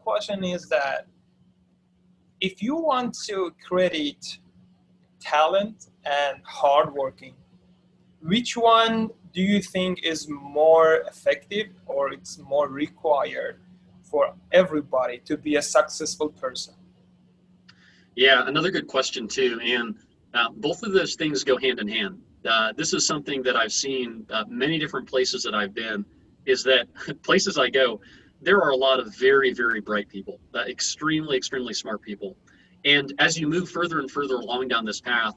question is that if you want to credit talent and hardworking, which one do you think is more effective or it's more required for everybody to be a successful person? Yeah, another good question too. And both of those things go hand in hand. This is something that I've seen many different places that I've been, is that places I go, there are a lot of very, very bright people, extremely, extremely smart people. And as you move further and further along down this path,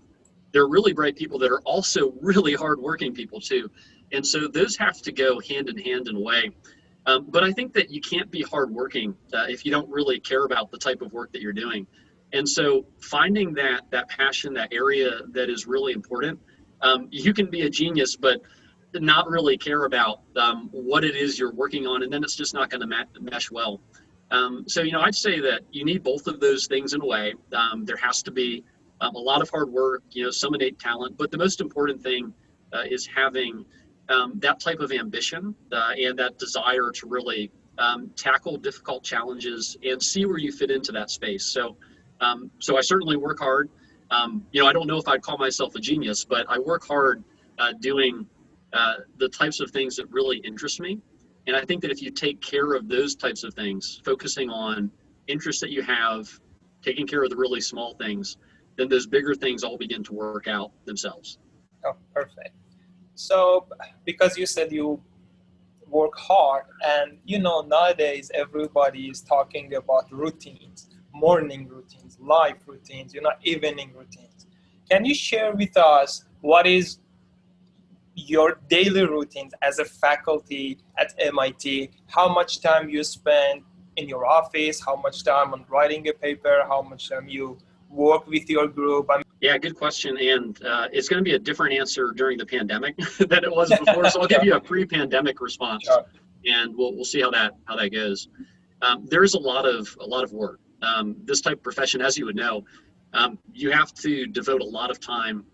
there are really bright people that are also really hardworking people too. And so those have to go hand in hand in a way. But I think that you can't be hardworking if you don't really care about the type of work that you're doing. And so finding that passion, that area that is really important, you can be a genius, but not really care about what it is you're working on, and then it's just not going to mesh well. So, I'd say that you need both of those things in a way. There has to be a lot of hard work, some innate talent, but the most important thing is having that type of ambition and that desire to really tackle difficult challenges and see where you fit into that space. So I certainly work hard. I don't know if I'd call myself a genius, but I work hard doing the types of things that really interest me. And I think that if you take care of those types of things, focusing on interests that you have, taking care of the really small things, then those bigger things all begin to work out themselves. Oh, perfect. So because you said you work hard, and nowadays everybody is talking about routines, morning routines, life routines, evening routines. Can you share with us what is your daily routines as a faculty at MIT? How much time you spend in your office? How much time on writing a paper? How much time you work with your group? Yeah, good question. And it's going to be a different answer during the pandemic than it was before. So I'll give you a pre-pandemic response, Sure. And we'll see how that goes. There's a lot of work. This type of profession, as you would know, you have to devote a lot of time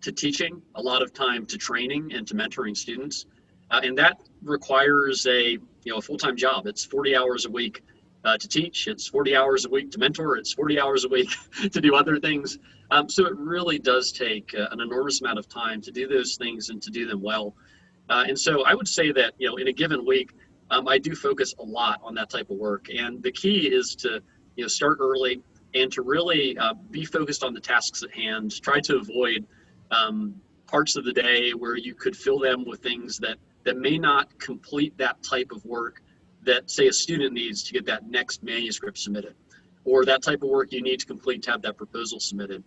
to teaching, a lot of time to training and to mentoring students, and that requires a full-time job. It's 40 hours a week to teach. It's 40 hours a week to mentor. It's 40 hours a week to do other things. So it really does take an enormous amount of time to do those things and to do them well. And so I would say that in a given week, I do focus a lot on that type of work. And the key is to start early and to really be focused on the tasks at hand. Try to avoid parts of the day where you could fill them with things that may not complete that type of work that, say, a student needs to get that next manuscript submitted, or that type of work you need to complete to have that proposal submitted.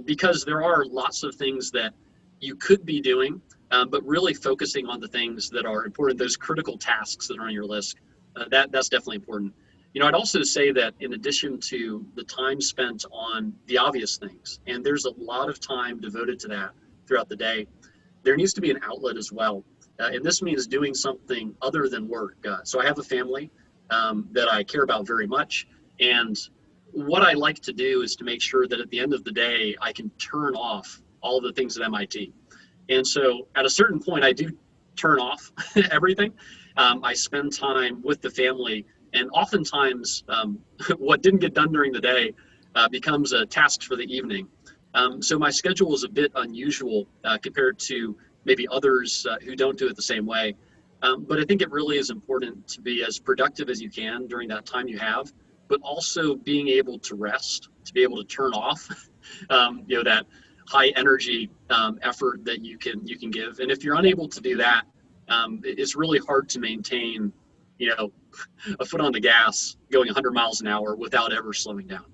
Because there are lots of things that you could be doing, but really focusing on the things that are important, those critical tasks that are on your list, that's definitely important. I'd also say that in addition to the time spent on the obvious things, and there's a lot of time devoted to that throughout the day, there needs to be an outlet as well. And this means doing something other than work. So I have a family that I care about very much. And what I like to do is to make sure that at the end of the day, I can turn off all of the things at MIT. And so at a certain point, I do turn off everything. I spend time with the family. And oftentimes, what didn't get done during the day becomes a task for the evening. So my schedule is a bit unusual compared to maybe others who don't do it the same way. But I think it really is important to be as productive as you can during that time you have, but also being able to rest, to be able to turn off, that high energy effort that you can give. And if you're unable to do that, it's really hard to maintain a foot on the gas going 100 miles an hour without ever slowing down.